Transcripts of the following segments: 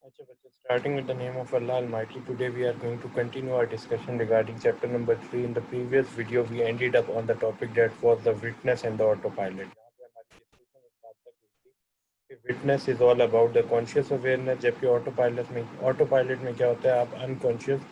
अच्छा बच्चे, starting with the name of Allah Almighty, today we are going to continue our discussion regarding chapter number 3. In the previous video, we ended up on the topic that was the witness and the autopilot. यहाँ पे हमारी discussion इस बात तक हुई थी कि witness is all about the conscious awareness, जबकि autopilot में क्या होता है, आप unconscious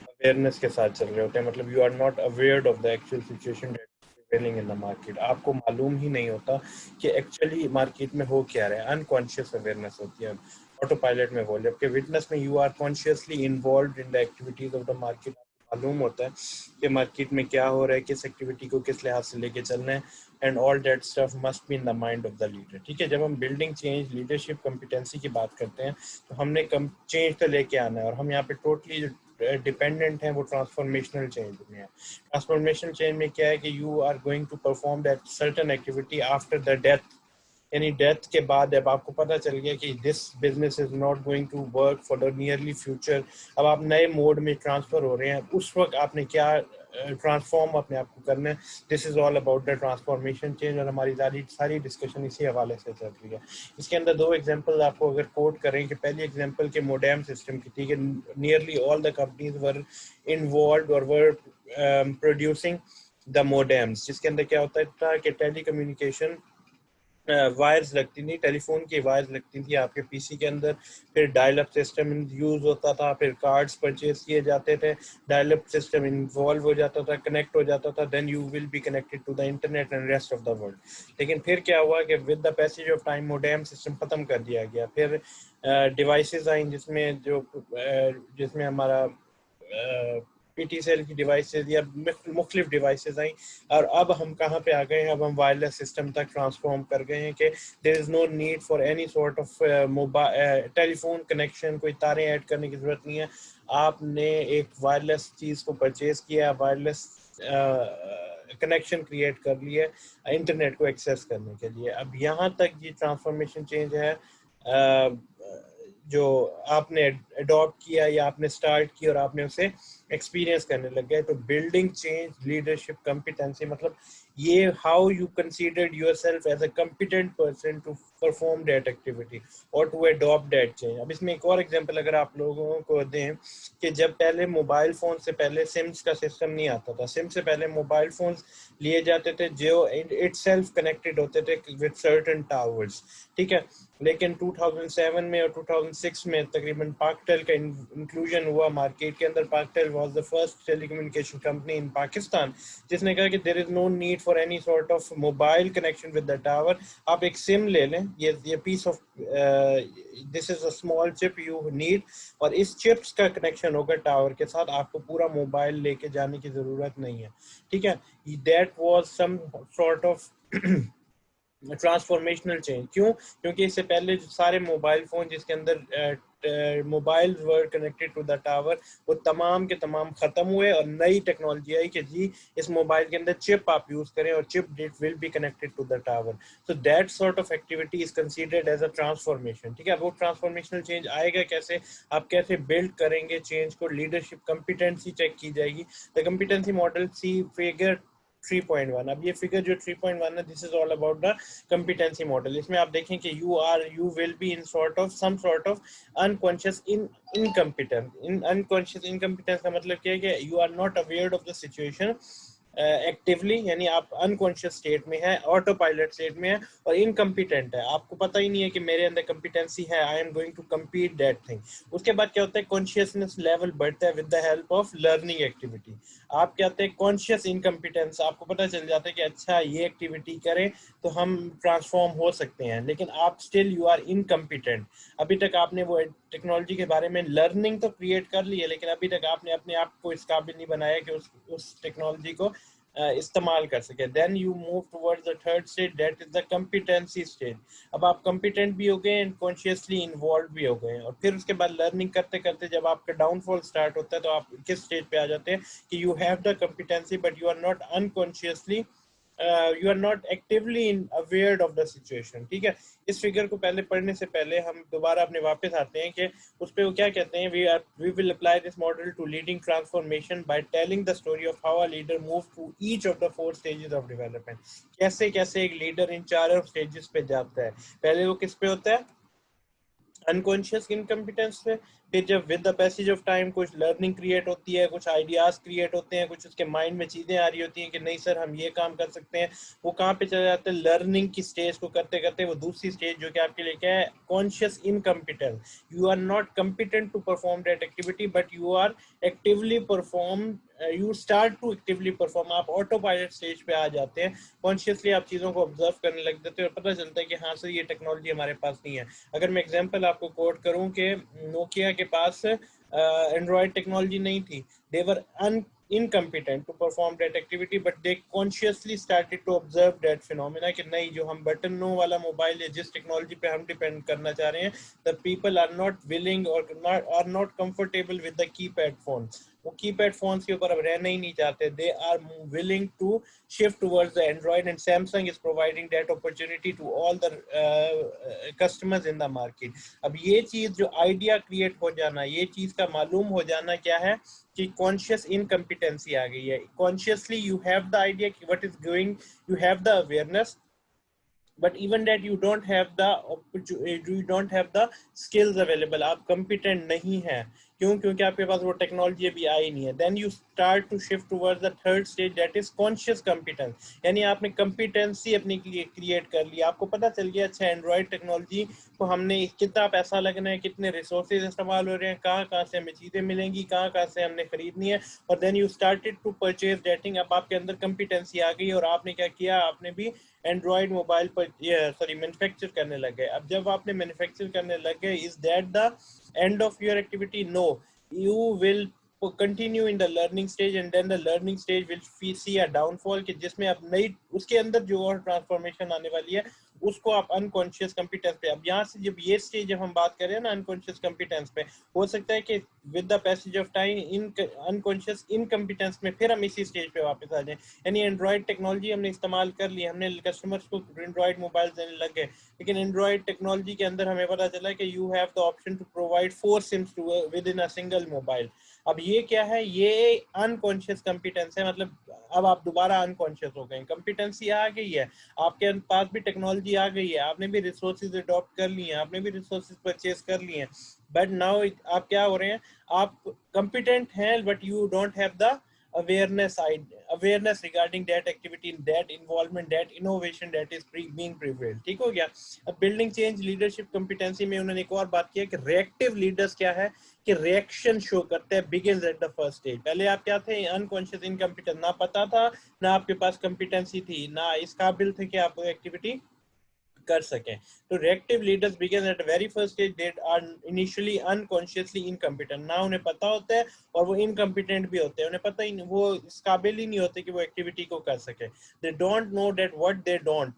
awareness के साथ चल रहे होते हैं, मतलब you are not aware of the actual situation that is prevailing in the market. आपको मालूम ही नहीं होता कि actually market में हो क्या रहा है. unconscious awareness होती है ऑटो पायलट में वो, जबकि विटनेस में you are consciously involve in the activities of the market. आपको मालूम होता है कि मार्केट में क्या हो रहा है, किस एक्टिविटी को किस लिहाज से लेके चलना है, and all that stuff must be in the mind of the leader. ठीक है, जब हम बिल्डिंग चेंज, लीडरशिप, कॉम्पिटेंसी की बात करते हैं तो हमने चेंज तो लेके आना है, और हम यहाँ पे टोटली डिपेंडेंट है वो ट्रांसफॉर्मेशनल चेंज में है. ट्रांसफॉर्मेशनल चेंज में क्या है कि you are going to perform that certain activity after the death, यानी डेथ के बाद अब आपको पता चल गया कि this business is not going to work for the nearly future. अब आप नए मोड में ट्रांसफर हो रहे हैं, उस वक्त आपने क्या ट्रांसफॉर्म अपने आप को करना है. This is all about the transformation change, और हमारी सारी डिस्कशन इसी हवाले से चल रही है. इसके अंदर दो एग्जांपल आपको अगर कोट करें कि पहली एग्जांपल के मोडेम सिस्टम की थी कि nearly all the companies were involve और वर प्रोड्यूसिंग द मोडेम्स, जिसके अंदर क्या होता था कि टेली कम्युनिकेशन वायर्स लगती थी, टेलीफोन की वायर्स लगती थी आपके पीसी के अंदर, फिर डायल अप सिस्टम यूज होता था, फिर कार्ड्स परचेज किए जाते थे, डायल अप सिस्टम इन्वॉल्व हो जाता था, कनेक्ट हो जाता था, then you will be connected to the internet and rest of the world. लेकिन फिर क्या हुआ कि with the passage of time modem system खत्म कर दिया गया. फिर डिवाइसेस आई जिसमें हमारा पीटीसीएल की डिवाइसेस या मुख्तलिफ डिवाइसेस आई, और अब हम कहाँ पे आ गए हैं, अब हम वायरलेस सिस्टम तक ट्रांसफॉर्म कर गए हैं कि there is no need for any sort of mobile telephone connection, कोई तारें ऐड करने की ज़रूरत नहीं है. आपने एक वायरलेस चीज़ को परचेज किया, वायरलेस कनेक्शन क्रिएट कर लिया इंटरनेट को एक्सेस करने के लिए. अब यहाँ तक ये ट्रांसफॉर्मेशन चेंज है जो आपने अडॉप्ट किया या आपने स्टार्ट किया और आपने उसे एक्सपीरियंस करने लग गए. तो बिल्डिंग चेंज, लीडरशिप, कॉम्पिटेंसी, मतलब ये how you considered yourself as a competent person to perform that activity और टू अडॉप्ट दैट चेंज. अब इसमें एक और एग्जांपल अगर आप लोगों को दें कि जब पहले मोबाइल फोन से पहले सिम्स का सिस्टम नहीं आता था, सिम से पहले मोबाइल फोन्स लिए जाते थे जो इटसेल्फ कनेक्टेड होते थे विद सर्टेन टावर्स. ठीक है, लेकिन 2007 में और 2006 में तकरीबन पाकटेल का इंक्लूजन हुआ मार्केट के अंदर. Paktel was the first telecommunication company in Pakistan जिसने कहा कि there is no need for any sort of mobile connection with the tower. आप एक सिम ले लें, ये piece of this is a small chip you need, और इस चिप्स का कनेक्शन होगा टावर के साथ, आपको पूरा मोबाइल लेके जाने की जरूरत नहीं है. ठीक है, that was some sort of transformational change. क्यों? क्योंकि इससे पहले सारे मोबाइल फोन जिसके अंदर mobile were connected to the tower, वो तमाम के तमाम खत्म हुए और नई टेक्नोलॉजी आई कि जी इस मोबाइल के अंदर चिप आप यूज करें और chip will be connected to the tower. So that sort of activity is considered as a transformation. ठीक है, वो ट्रांसफॉर्मेशनल चेंज आएगा कैसे, आप कैसे बिल्ड करेंगे चेंज को. लीडरशिप कॉम्पिटेंसी चेक की जाएगी. The competency model see figure 3.1. अब ये फिगर जो 3.1 है, this is all about the competency model. इसमें आप देखें कि you will be in some sort of unconscious unconscious incompetence का मतलब क्या है कि you are not aware of the situation actively, यानी आप अनकॉन्शियस स्टेट में है, ऑटो पायलट स्टेट में है और इनकम्पिटेंट है. आपको पता ही नहीं है कि मेरे अंदर कम्पिटेंसी है, I am going to compete that thing. उसके बाद क्या होता है, कॉन्शियसनेस लेवल बढ़ता है with the help of learning activity. आप क्या होते हैं, कॉन्शियस इनकम्पिटेंस, आपको पता चल जाता है कि अच्छा ये एक्टिविटी करें तो हम ट्रांसफॉर्म हो सकते हैं, लेकिन आप स्टिल यू आर इनकम्पिटेंट. अभी तक आपने वो टेक्नोलॉजी के बारे में लर्निंग तो क्रिएट कर ली है, लेकिन अभी तक आपने अपने आप को इस काबिल नहीं बनाया कि उस टेक्नोलॉजी को इस्तेमाल कर सके. Then you move towards the third stage, that is the competency stage. अब आप कॉम्पिटेंट भी हो गए एंड कॉन्शियसली इन्वॉल्व भी हो गए, और फिर उसके बाद लर्निंग करते करते जब आपका डाउनफॉल स्टार्ट होता है तो आप किस स्टेज पे आ जाते हैं कि you have the competency but you are not unconsciously, you are not actively aware of the situation. ठीक है, इस फिगर को पहले पढ़ने से पहले हम दोबारा अपने वापस आते हैं कि उस पर वो क्या कहते हैं. We will apply this model to leading transformation by telling the story of how a leader move through each of the 4 stages of development. कैसे कैसे एक लीडर इन चारों स्टेजेस पे जाता है. पहले वो किस पे होता है, अनकॉन्शियस इनकम्पिटेंस पे फिर जब with the passage of time कुछ लर्निंग क्रिएट होती है, कुछ आइडियाज क्रिएट होते हैं, कुछ उसके माइंड में चीजें आ रही होती हैं कि नहीं सर हम ये काम कर सकते हैं, वो कहाँ पे चले जाते हैं, लर्निंग की स्टेज को करते करते वो दूसरी स्टेज जो कि आपके लिए क्या है, conscious incompetence. You are not competent to perform that activity but you are actively perform, you start to actively perform, आप ऑटो पायलट स्टेज पे आ जाते हैं, कॉन्शियसली आप चीज़ों को ऑब्जर्व करने लग जाते हैं और पता चलता है कि हाँ सर ये टेक्नोलॉजी हमारे पास नहीं है। अगर मैं एग्जांपल आपको कोट करूं कि नोकिया के पास एंड्रॉयड टेक्नोलॉजी नहीं थी, दे वर incompetent to perform that activity but they consciously started to observe that phenomena कि नहीं जो हम बटन नो वाला मोबाइल या जिस टेक्नोलॉजी पे हम डिपेंड करना चाह रहे हैं, the people are not willing or are not comfortable with the keypad phone, वो कीपैड फोन्स के ऊपर अब रहना ही नहीं चाहते, they are willing to shift towards the Android and Samsung is providing that opportunity to all the customers in the market. अब ये चीज जो आइडिया क्रिएट हो जाना, ये चीज का मालूम हो जाना क्या है कि कॉन्शियस इनकम्पिटेंसी आ गई है। Consciously you have the idea कि what is going, you have the awareness but even that you don't have the you don't have the skills available, आप competent नहीं है, क्यों? क्योंकि आपके पास वो टेक्नोलॉजी अभी आई नहीं है। then you start to shift towards the third stage that is conscious competence, यानी आपने competency अपने लिए क्रिएट कर लिया, आपको पता चल गया अच्छा एंड्रॉइड टेक्नोलॉजी को हमने कितना पैसा लगना है, कितने रिसोर्सेज इस्तेमाल हो रहे हैं, कहाँ कहाँ से हमें चीज़ें मिलेंगी, कहाँ कहाँ से हमने खरीदनी है, और then you started to purchase dating, अब आपके अंदर कंपिटेंसी आ गई और आपने क्या किया, आपने भी एंड्रॉइड मोबाइल पर सॉरी मैन्युफैक्चर करने लग गए। अब जब आपने मैन्युफैक्चर करने लग गए, is that the end of your activity? No, you will continue in the learning stage and then the learning stage will see a downfall कि जिसमें अब नई उसके अंदर जो और ट्रांसफॉर्मेशन आने वाली है उसको आप अनकॉन्शियस कंपिटेंस पे, अब यहाँ से जब ये स्टेज जब हम बात करें ना अनकॉन्शियस कंपिटेंस पे, हो सकता है कि with the passage of time in unconscious incompetence में फिर हम इसी स्टेज पे वापस आ जाएं। यानी एंड्रॉइड टेक्नोलॉजी हमने इस्तेमाल कर ली, हमने कस्टमर्स को एंड्रॉइड मोबाइल देने लग गए, लेकिन एंड्रॉइड टेक्नोलॉजी के अंदर हमें पता चला कि you have the option to provide 4 SIMs within a single mobile. अब ये क्या है, ये अनकॉन्शियस कंपिटेंस है, मतलब अब आप दोबारा अनकॉन्शियस हो गए, कंपिटेंसी आ गई है, आपके पास भी टेक्नोलॉजी आ गई है, आपने भी रिसोर्सेज अडॉप्ट कर लिए हैं, आपने भी रिसोर्सेज परचेज कर लिए हैं, बट नाउ आप क्या हो रहे हैं, आप कंपिटेंट हैं but you don't have the awareness regarding that activity, that involvement, that innovation that is being prevailed। ठीक हो गया। अब बिल्डिंग चेंज लीडरशिप कंपिटेंसी में उन्होंने एक और बात किया कि रिएक्टिव लीडर्स क्या है कि रिएक्शन शो करते हैं, begins at the first stage. पहले आप क्या थे, अनकॉन्शियस इनकम्पिटेंट, ना पता था, ना आपके पास कंपिटेंसी थी, ना इस काबिल थे कि आप एक्टिविटी कर सकें। तो reactive leaders begin at very first stage, they are initially unconsciously incompetent, ना उन्हें पता होता है और वो इनकम्पिटेंट भी होते हैं, उन्हें पता ही वो इस काबिल ही नहीं होते कि वो एक्टिविटी को कर सके। They don't know that what they don't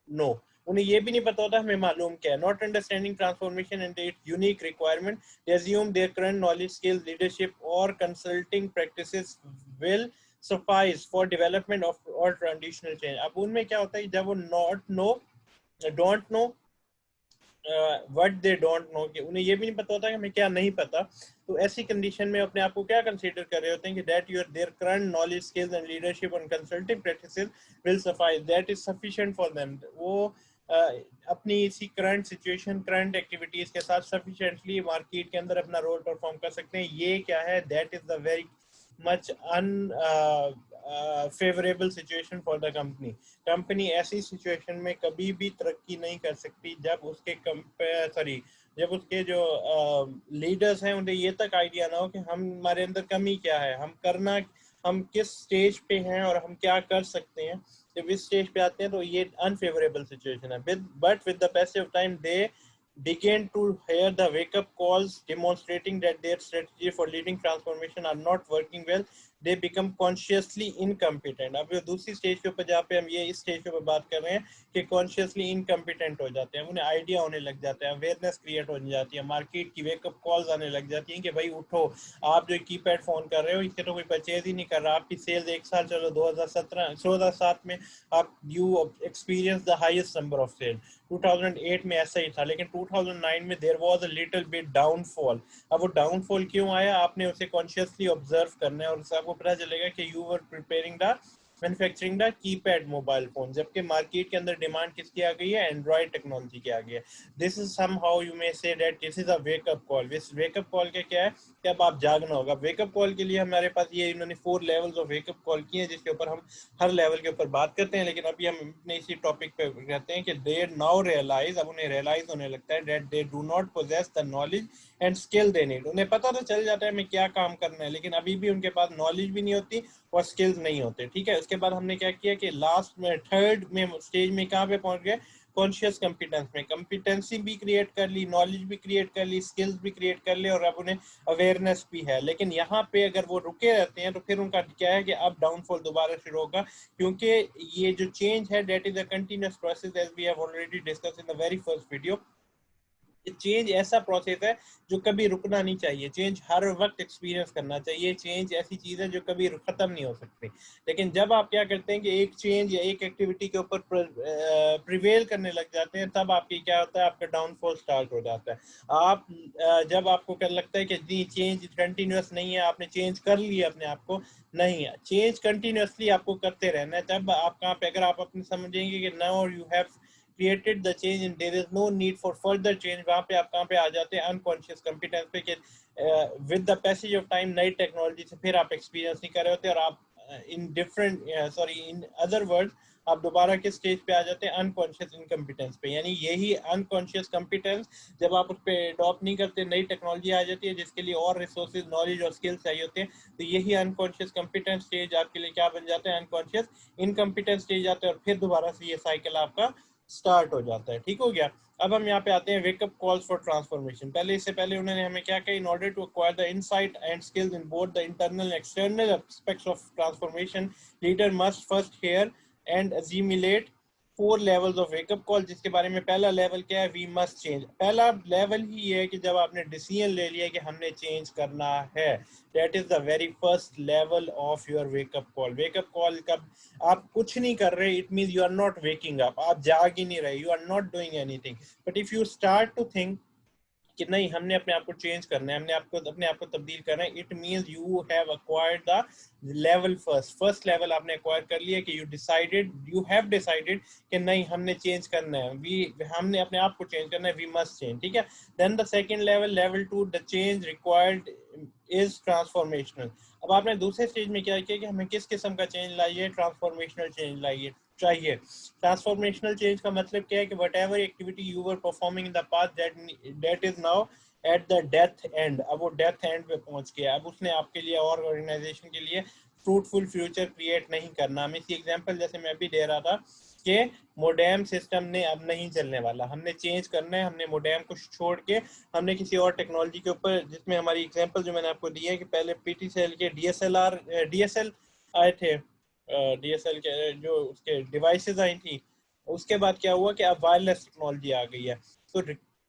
know, उन्हें ये भी नहीं पता होता हमें मालूम क्या है। Not understanding transformation and its unique requirement, they assume their current knowledge, skills, leadership और consulting practices will suffice for development of or traditional change। अब उनमें क्या होता है, जब वो don't know what they don't know, कि उन्हें ये भी नहीं पता होता कि हमें क्या नहीं पता, तो ऐसी कंडीशन में अपने आप को क्या कंसीडर कर रहे होते हैं कि that your there current knowledge, skills and leadership and consulting practices will suffice, that is sufficient for them. वो अपनी इसी करंट सिचुएशन, करंट एक्टिविटीज के साथ सफिशिएंटली मार्केट के अंदर अपना रोल परफॉर्म कर सकते हैं। ये क्या है, that is the very much favourable situation for the company. Company ऐसी सिचुएशन में कभी भी तरक्की नहीं कर सकती जब उसके जब उसके जो लीडर्स हैं उन्हें ये तक आइडिया ना हो कि हमारे अंदर कमी क्या है, हम किस स्टेज पे हैं और हम क्या कर सकते हैं। जब इस स्टेज पे आते हैं तो ये अनफेवरेबल सिचुएशन है। But with the passage of time they began to hear the wake-up calls demonstrating that their strategy for leading transformation are not working well, they become consciously incompetent। अब ये दूसरी stage के ऊपर जहाँ पे हम ये इस स्टेज के ऊपर बात कर रहे हैं कि कॉन्शियसली इनकम्पिटेंट हो जाते हैं, उन्हें आइडिया होने लग जाता है, अवेयरनेस क्रिएट हो जाती है, मार्केट की वेकअप कॉल्स आने लग जाती हैं कि भाई उठो, आप जो कीपैड फोन कर रहे हो इसके तो कोई परचेज ही नहीं कर रहा, आपकी सेल्स एक साल चलो 2007 में आप you experience the highest number of sale, 2008 में ऐसा ही था, लेकिन 2009 में there was a little bit downfall. अब वो डाउनफॉल क्यों आया, आपने उसे कॉन्शियसली ऑब्जर्व करना है और उससे आपको पता चलेगा कि you were preparing the manufacturing the keypad mobile phone, जबकि मार्केट के अंदर डिमांड किसकी आ गई है, एंड्रॉइड टेक्नोलॉजी की आ गई है। This is somehow you may say that this is a wake up call. This wake up call का क्या है कि अब आप जागना होगा। वेकअप कॉल के लिए हमारे पास ये इन्होंने 4 लेवल्स ऑफ वेकअप कॉल किए हैं, जिसके ऊपर हम हर लेवल के ऊपर बात करते हैं। लेकिन अभी हम अपने इसी टॉपिक पे कहते हैं कि दे नाउ रियलाइज, अब उन्हें रियलाइज होने लगता है that they do not possess the knowledge and skill they need. उन्हें पता तो चल जाता है हमें क्या काम करना है, लेकिन अभी भी उनके पास नॉलेज भी नहीं होती और स्किल्स नहीं होते। ठीक है, उसके बाद हमने क्या किया कि लास्ट में थर्ड में स्टेज में कहाँ पे पहुंच गए, कॉन्शियस कंपिटेंस में। कंपिटेंसी भी क्रिएट कर ली, नॉलेज भी क्रिएट कर ली, स्किल्स भी क्रिएट कर ली और अब उन्हें अवेयरनेस भी है। लेकिन यहाँ पे अगर वो रुके रहते हैं तो फिर उनका क्या है कि अब डाउनफॉल दोबारा शुरू होगा, क्योंकि ये जो चेंज है that is a continuous process as we have already discuss in the very first video. Change ऐसा प्रोसेस है जो कभी रुकना नहीं चाहिए, चेंज हर वक्त एक्सपीरियंस करना चाहिए। चेंज ऐसी चीज है जो कभी खत्म नहीं हो सकती। लेकिन जब आप क्या करते हैं कि एक चेंज या एक एक्टिविटी के ऊपर प्रिवेल करने लग जाते हैं, तब आपकी क्या होता है, आपका डाउनफॉल स्टार्ट हो जाता है। आप जब आपको क्या लगता है कि जी चेंज कंटिन्यूअस नहीं है, आपने चेंज कर लिया अपने आप को, नहीं है, चेंज कंटिन्यूअसली आपको करते रहना है। तब आप कहाँ पे, अगर आप अपने समझेंगे कि now you have created the change and there is no need for further change, वहाँ पे आप कहाँ पे आ जाते हैं, अनकॉन्शियस कंपिटेंस पे कि with the passage of time नई टेक्नोलॉजी से फिर आप एक्सपीरियंस नहीं कर रहे होते और आप in different sorry in other words आप दोबारा किस स्टेज पे आ जाते हैं, अनकॉन्शियस इनकम्पिटेंस पे। यानी यही अनकॉन्शियस कंपिटेंस, जब आप उस पर अडॉप्ट नहीं करते, नई टेक्नोलॉजी आ जाती है जिसके लिए और रिसोर्सेज, नॉलेज और स्किल्स चाहिए होते हैं, तो यही अनकॉन्शियस कंपिटेंस स्टेज आपके लिए क्या बन जाता है, अनकॉन्शियस इनकम्पिटेंस स्टेज आता है और फिर दोबारा से ये साइकिल आपका स्टार्ट हो जाता है। ठीक हो गया। अब हम यहाँ पे आते हैं वेकअप कॉल्स फॉर ट्रांसफॉर्मेशन। पहले इससे पहले उन्होंने हमें क्या कहा, in order to acquire the insight and skills in both the internal and external aspects of transformation, leader must first hear and assimilate 4 levels of wake up call, जिसके बारे में पहला लेवल क्या है, वी मस्ट चेंज। पहला level ही है कि जब आपने डिसीजन ले लिया कि हमने चेंज करना है, that is the very first level of your wake up call. Wake up call कब आप कुछ नहीं कर रहे, it means you are not waking up, आप जाग ही नहीं रहे, you are not doing anything. But if you start to think कि नहीं हमने अपने आप को चेंज करना है, हमने अपने आप को तब्दील करना है, it means you have acquired the level first level आपने एक्वायर कर लिया कि यू हैव डिसाइडेड कि नहीं हमने चेंज करना है, हमने अपने आप को चेंज करना है, वी मस्ट चेंज। ठीक है, then the second level, level 2, the change required is transformational. अब आपने दूसरे स्टेज में क्या किया कि हमें किस किस्म का चेंज लाइए, ट्रांसफॉर्मेशनल चेंज लाइए चाहिए। ट्रांसफॉर्मेशनल चेंज का मतलब क्या है कि what ever activity you were performing in the past that is now at the death and, अब वो डेथ एंड पे पहुंच गया, अब उसने आपके लिए और ऑर्गेनाइजेशन के लिए फ्रूटफुल फ्यूचर क्रिएट नहीं करना। हम इसी एग्जांपल जैसे मैं भी दे रहा था कि मोडेम सिस्टम ने अब नहीं चलने वाला, हमने चेंज करना है, हमने मोडेम को छोड़ के हमने किसी और टेक्नोलॉजी के ऊपर, जिसमें हमारी एग्जांपल जो मैंने आपको दी है कि पहले पीटीसीएल के डीएसएल आए थे, डीएसएल के जो उसके डिवाइसेस आई थी, उसके बाद क्या हुआ कि अब वायरलेस टेक्नोलॉजी आ गई है। तो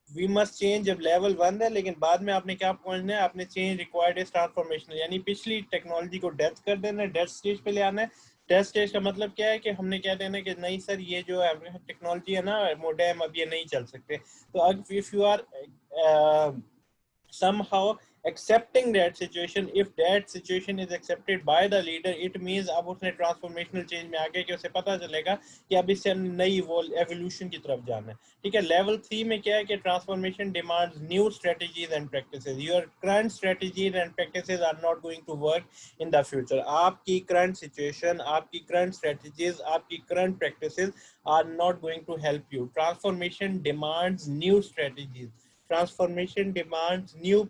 वी मस्ट चेंज जब लेवल 1 है, लेकिन बाद में आपने क्या पहुंचना है, आपने चेंज रिक्वायर्ड इज ट्रांसफॉर्मेशन, यानी पिछली टेक्नोलॉजी को डेथ कर देना है, डेथ स्टेज पे ले आना है। डेथ स्टेज का मतलब क्या है कि हमने क्या देना है कि नहीं सर ये जो टेक्नोलॉजी है ना मोडेम, अब ये नहीं चल सकते। तो अब if you are somehow accepting that situation, if that situation is accepted by the leader, it means अब उसने ट्रांसफॉर्मेशनल चेंज में आ गया कि उसे पता चलेगा कि अब इससे नई एवोल्यूशन की तरफ जाना है। ठीक है, लेवल 3 में क्या है कि transformation demands new strategies and practices, your current strategies and practices are not going to work in the future. आपकी करंट सिचुएशन, आपकी करंट स्ट्रेटजीज, आपकी current practices are not going to help you. Transformation demands new strategies, transformation demands new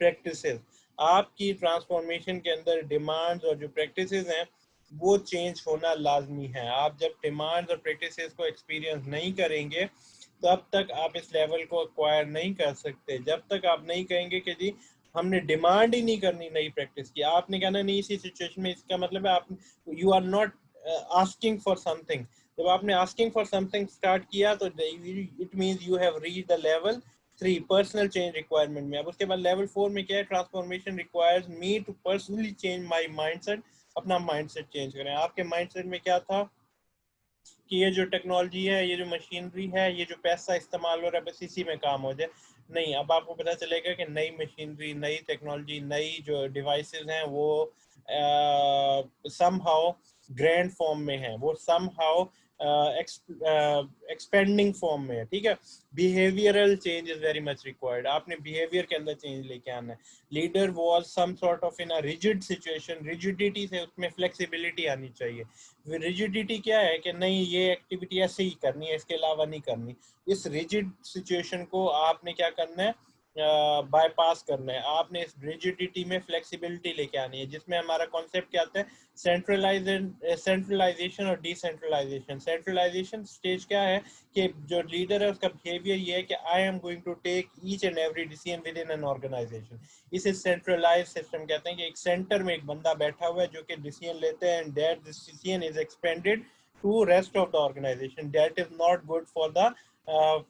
practices. आपकी transformation के अंदर demands और जो practices हैं वो चेंज होना लाजमी है। आप जब डिमांड्स और प्रैक्टिसेस को एक्सपीरियंस नहीं करेंगे तब तक आप इस लेवल को एक्वायर नहीं कर सकते। जब तक आप नहीं कहेंगे कि जी हमने डिमांड ही नहीं करनी नई प्रैक्टिस की, आपने कहना नहीं इसी सिचुएशन में, इसका मतलब है आप you are not asking for something. जब आपने आस्किंग फॉर समथिंग स्टार्ट किया तो it means you have reached the level 3 personal change requirement में। अब उसके बाद लेवल 4 में क्या है, transformation requires me to personally change my mindset, अपना माइंडसेट चेंज करें। आपके माइंडसेट में क्या था कि ये जो टेक्नोलॉजी है, ये जो मशीनरी है, ये जो पैसा इस्तेमाल हो रहा है बस इसी में काम हो जाए। नहीं, अब आपको पता चलेगा कि नई मशीनरी, नई टेक्नोलॉजी, नई जो डिवाइसेस हैं वो समहाउ ग्रैंड फॉर्म में है, वो समहाउ एक्सपेंडिंग फॉर्म में है, ठीक है। Behavioural change is very much required, आपने बिहेवियर के अंदर चेंज लेके आना है। Leader was some sort of in a rigid situation, rigidity से उसमें फ्लेक्सिबिलिटी आनी चाहिए। रिजिडिटी क्या है कि नहीं ये एक्टिविटी ऐसे ही करनी है, इसके अलावा नहीं करनी। इस रिजिड सिचुएशन को आपने क्या करना है, बाईपास करना है। आपने इस रिजिडिटी में फ्लेक्सिबिलिटी लेके आनी है, जिसमें हमारा कॉन्सेप्ट क्या आता है, सेंट्रलाइजेशन और डिसेंट्रलाइजेशन। सेंट्रलाइजेशन स्टेज क्या है कि जो लीडर है उसका बिहेवियर ये है कि I am going to take each and every decision within an organisation. इसे सेंट्रलाइज सिस्टम कहते हैं कि एक सेंटर में एक बंदा बैठा हुआ है जो कि डिसीजन लेते हैं, and that decision is expended to rest of the organisation. That is not good for the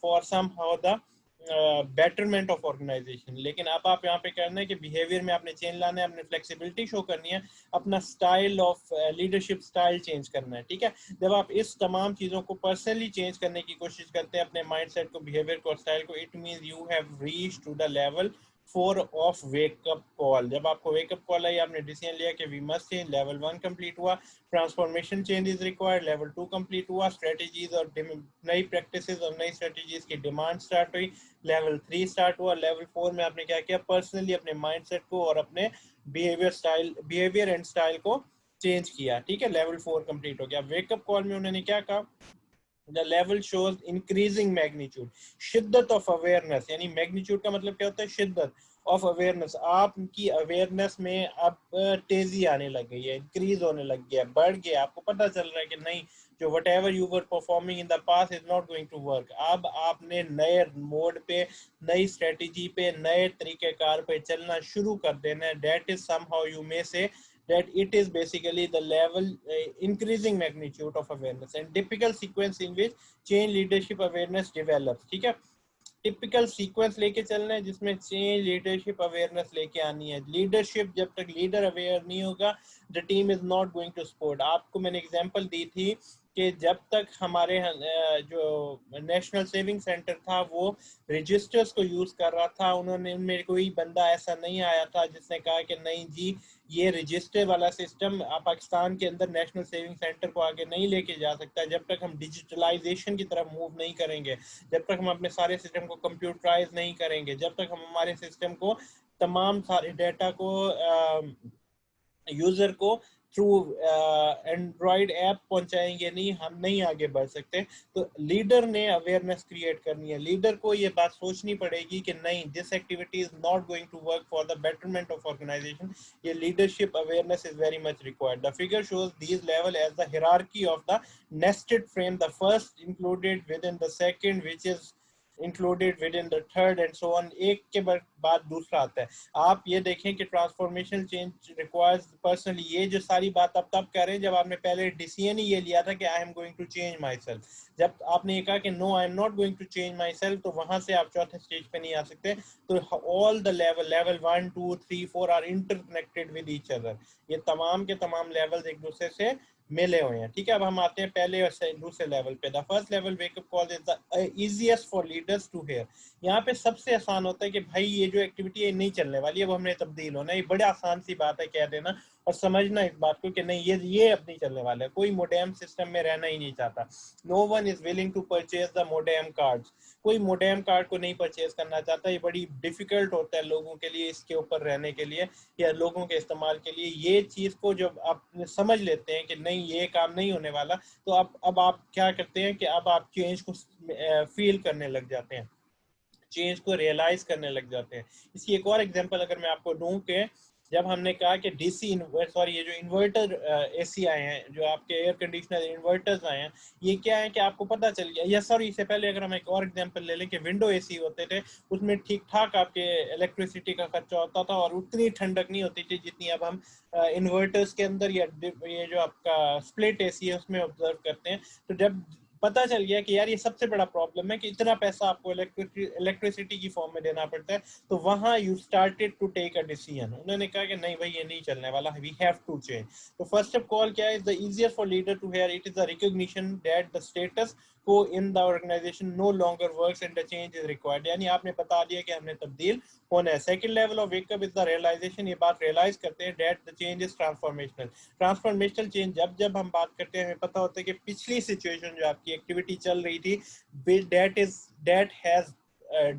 for somehow the betterment of organisation. लेकिन अब आप यहाँ पे करना है कि बिहेवियर में आपने चेंज लाना है, अपनी फ्लेक्सिबिलिटी शो करनी है, अपना style of leadership style change करना है, ठीक है। जब आप इस तमाम चीज़ों को पर्सनली चेंज करने की कोशिश करते हैं, अपने माइंडसेट को, बिहेवियर को, स्टाइल को, it means you have reach to the level 4 of wake up call. जब आपको वेकअप कॉल आई, आपने डिसीजन लिया कि we must change, level 1 complete हुआ। Transformation change is required, level 2 complete हुआ। स्ट्रेटजीज और नई प्रैक्टिसेस और नई स्ट्रेटजीज की डिमांड स्टार्ट हुई, लेवल 3 स्टार्ट हुआ। लेवल 4 में आपने क्या किया, पर्सनली अपने माइंडसेट को और अपने बिहेवियर एंड स्टाइल को चेंज किया, ठीक है। लेवल 4 कंप्लीट हो गया। वेकअप कॉल में उन्होंने क्या कहा, the level shows increasing magnitude, शिद्दत ऑफ अवेयरनेस, यानी मैग्नीट्यूड का मतलब क्या होता है, शिद्दत ऑफ अवेयरनेस। आपकी अवेयरनेस में अब तेजी आने लग गई है, इंक्रीज होने लग गया, बढ़ गया। आपको पता चल रहा है कि नहीं, जो whatever you were performing in the past is not going to work. अब आपने नए मोड पे, नई स्ट्रेटेजी पे, नए तरीकेकार पे चलना शुरू कर देना है। That is somehow you may से that it is basically the level increasing magnitude of awareness and typical sequence in which change leadership awareness develops, ठीक है। टिपिकल सीक्वेंस लेके चलना है जिसमें चेंज लीडरशिप अवेयरनेस लेके आनी है। लीडरशिप, जब तक लीडर अवेयर नहीं होगा, the team is not going to support. आपको मैंने एग्जांपल दी थी कि जब तक हमारे जो नेशनल सेविंग सेंटर था वो रजिस्टर्स को यूज कर रहा था, उन्होंने, उनमें कोई बंदा ऐसा नहीं आया था जिसने कहा कि नहीं जी ये रजिस्टर वाला सिस्टम पाकिस्तान के अंदर नेशनल सेविंग सेंटर को आगे नहीं लेके जा सकता। जब तक हम डिजिटलाइजेशन की तरफ मूव नहीं करेंगे, जब तक हम अपने सारे सिस्टम को कंप्यूटराइज नहीं करेंगे, जब तक हम हमारे सिस्टम को, तमाम सारे डेटा को यूजर को थ्रू एंड्रॉइड ऐप पहुंचाएंगे नहीं, हम नहीं आगे बढ़ सकते। तो लीडर ने अवेयरनेस क्रिएट करनी है। लीडर को ये बात सोचनी पड़ेगी कि नहीं, this activity is not going to work for the betterment of organization. ये leadership awareness is very much required. The figure shows these level as the hierarchy of the nested frame, the first included within the second which is included within the third and so on. एक के बाद दूसरा आता है। आप ये देखें कि ट्रांसफॉर्मेशन चेंज रिक्वायर्स पर्सनली, ये जो सारी बात आप तब कर रहे हैं जब आपने पहले डिसीजन ही ये लिया था कि I am going to change myself. जब आपने ये कहा कि no I am not going to change myself, तो वहां से आप चौथे स्टेज पे नहीं आ सकते। तो all the level 1 2 3 4 are interconnected with each other. ये तमाम के तमाम लेवल्स एक दूसरे से मिले हुए हैं, ठीक है। अब हम आते हैं पहले और दूसरे लेवल पे। The first level wake up call is the easiest for leaders to hear. यहाँ पे सबसे आसान होता है कि भाई ये जो एक्टिविटी है नहीं चलने वाली है, अब हमने तब्दील होना है। ये बड़ी आसान सी बात है कह देना और समझना इस बात को कि नहीं ये अब नहीं चलने वाला है। कोई मोडेम सिस्टम में रहना ही नहीं चाहता। No one is willing to purchase the modem cards. कोई मोडेम कार्ड को नहीं परचेज करना चाहता। ये बड़ी डिफिकल्ट होता है लोगों के लिए इसके ऊपर रहने के लिए या लोगों के इस्तेमाल के लिए। ये चीज को जब आप समझ लेते हैं कि नहीं ये काम नहीं होने वाला, तो अब आप क्या करते हैं कि अब आप चेंज को फील करने लग जाते हैं, चेंज को रियलाइज करने लग जाते हैं। इसकी एक और एग्जांपल अगर मैं आपको दूं कि जब हमने कहा कि डीसी सॉरी ये जो इन्वर्टर एसी आए हैं, जो आपके एयर कंडीशनर इन्वर्टर्स आए हैं, ये क्या है कि आपको पता चल गया, या सॉरी इससे पहले अगर हम एक और एग्जांपल ले लें कि विंडो एसी होते थे, उसमें ठीक ठाक आपके इलेक्ट्रिसिटी का खर्चा होता था और उतनी ठंडक नहीं होती थी जितनी अब हम इन्वर्टर्स के अंदर या ये जो आपका स्प्लिट एसी है उसमें ऑब्जर्व करते हैं। तो जब पता चल गया कि यार ये सबसे बड़ा प्रॉब्लम है कि इतना पैसा आपको इलेक्ट्रिसिटी की फॉर्म में देना पड़ता है, तो वहां you started to take a decision. उन्होंने कहा कि नहीं भाई ये नहीं चलने वाला, वी हैव टू चेंज। तो फर्स्ट ऑफ कॉल क्या है, the easier for leader to hear, it is the recognition that the status quo in the organization no longer works and the change is required, यानी आपने बता दिया कि हमने तब्दील होना है। Second level of wake up is the realisation, ये बात रियलाइज करते हैं that the change is transformational. Transformational change जब जब हम बात करते हैं हमें पता होता है कि पिछली सिचुएशन जो आपकी एक्टिविटी चल रही थी दैट हैज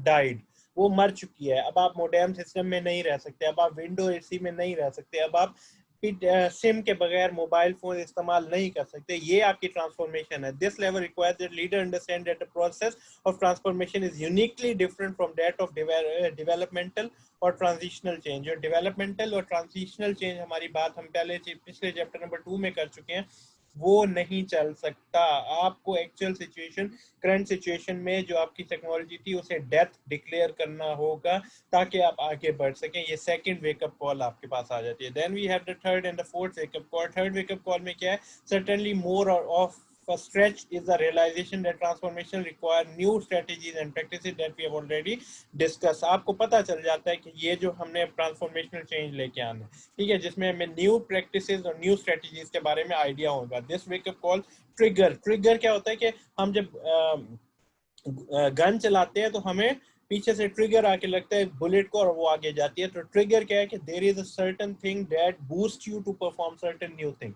डाइड, वो मर चुकी है। अब आप मोडेम सिस्टम में नहीं रह सकते, अब आप विंडो एसी में नहीं रह सकते, अब आप सिम के बगैर मोबाइल फोन इस्तेमाल नहीं कर सकते। ये आपकी ट्रांसफॉर्मेशन है। This level requires that leader understand that the process of transformation is uniquely different from that of developmental और ट्रांजिशनल चेंज। जो डेवलपमेंटल और ट्रांजिशनल चेंज हमारी बात हम पहले पिछले चैप्टर नंबर 2 में कर चुके हैं, वो नहीं चल सकता। आपको एक्चुअल सिचुएशन, करंट सिचुएशन में जो आपकी टेक्नोलॉजी थी उसे डेथ डिक्लेयर करना होगा ताकि आप आगे बढ़ सकें। ये सेकंड वेकअप कॉल आपके पास आ जाती है। Then we have the third and the fourth wake up call. Third wake up call में क्या है? Certainly more of a stretch is the realization that transformation require new strategies and practices that we have already discussed। आपको पता चल जाता है कि ये जो हमने ट्रांसफॉर्मेशनल चेंज लेके आना है, ठीक है, जिसमें हमें न्यू प्रैक्टिसेस और न्यू स्ट्रेटजीज के बारे में आइडिया होगा। दिस वेकअप कॉल ट्रिगर क्या होता है कि हम जब गन चलाते हैं तो हमें पीछे से ट्रिगर आके लगता है बुलेट को और वो आगे जाती है। तो ट्रिगर क्या है कि there is a certain thing that boost you to perform certain new thing.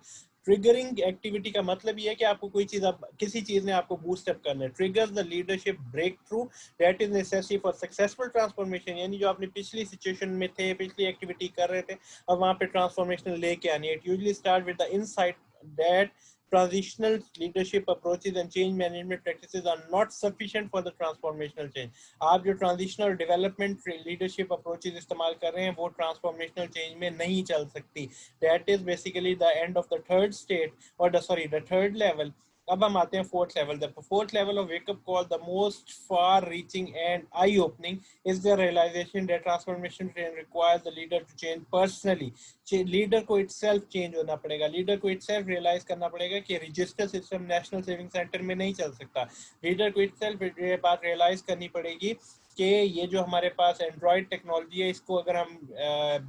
Triggering activity का मतलब ये है कि आपको कोई चीज, अब किसी चीज ने आपको बूस्ट अप करना है। Triggers the leadership breakthrough that is necessary for successful transformation, यानी जो आपने पिछली सिचुएशन में थे, पिछली एक्टिविटी कर रहे थे, अब वहां पे ट्रांसफॉर्मेशन लेके आनी है। It usually start with the insight that transitional leadership approaches and change management practices are not sufficient for the transformational change। आप जो transitional development leadership approaches इस्तेमाल कर रहे हैं वो transformational change में नहीं चल सकती। That is basically the end of the third state or the third level। अब हम आते हैं fourth level. The fourth level of wake up call, the most far reaching and eye opening, is the realisation that transformation requires the leader to change personally. Leader को itself change होना पड़ेगा। Leader को itself realise करना पड़ेगा कि register system national saving centre में नहीं चल सकता। लीडर को इटसेल्फ ये बात रियलाइज करनी पड़ेगी कि ये जो हमारे पास एंड्रॉयड टेक्नोलॉजी है, इसको अगर हम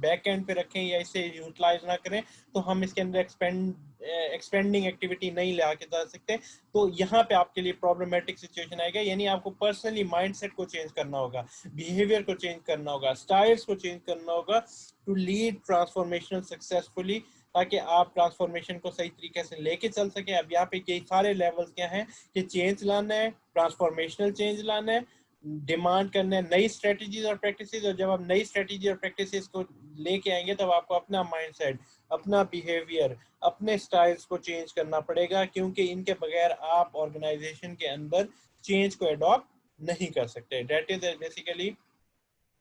बैक एंड पे रखें या इसे यूटिलाइज ना करें तो हम इसके अंदर एक्सपेंडिंग एक्टिविटी नहीं ला के जा सकते। तो यहाँ पे आपके लिए प्रॉब्लमेटिक सिचुएशन आएगा, यानी आपको पर्सनली माइंडसेट को चेंज करना होगा, बिहेवियर को चेंज करना होगा, स्टाइल्स को चेंज करना होगा टू लीड ट्रांसफॉर्मेशन सक्सेसफुली, ताकि आप ट्रांसफॉर्मेशन को सही तरीके से लेके चल सके। अब यहाँ पे ये सारे लेवल्स क्या हैं कि चेंज लाना है, ट्रांसफॉर्मेशनल चेंज लाना है, डिमांड करना है नई स्ट्रेटजीज और प्रैक्टिसेस। और जब आप नई स्ट्रेटजी और प्रैक्टिसेस को लेके आएंगे तब आपको अपना माइंडसेट, अपना बिहेवियर, अपने स्टाइल्स को चेंज करना पड़ेगा, क्योंकि इनके बगैर आप ऑर्गेनाइजेशन के अंदर चेंज को अडॉप्ट नहीं कर सकते। That is basically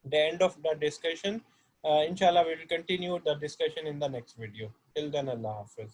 the end of the discussion. Inshallah we will continue the discussion in the next video. Till then, Allah Hafiz.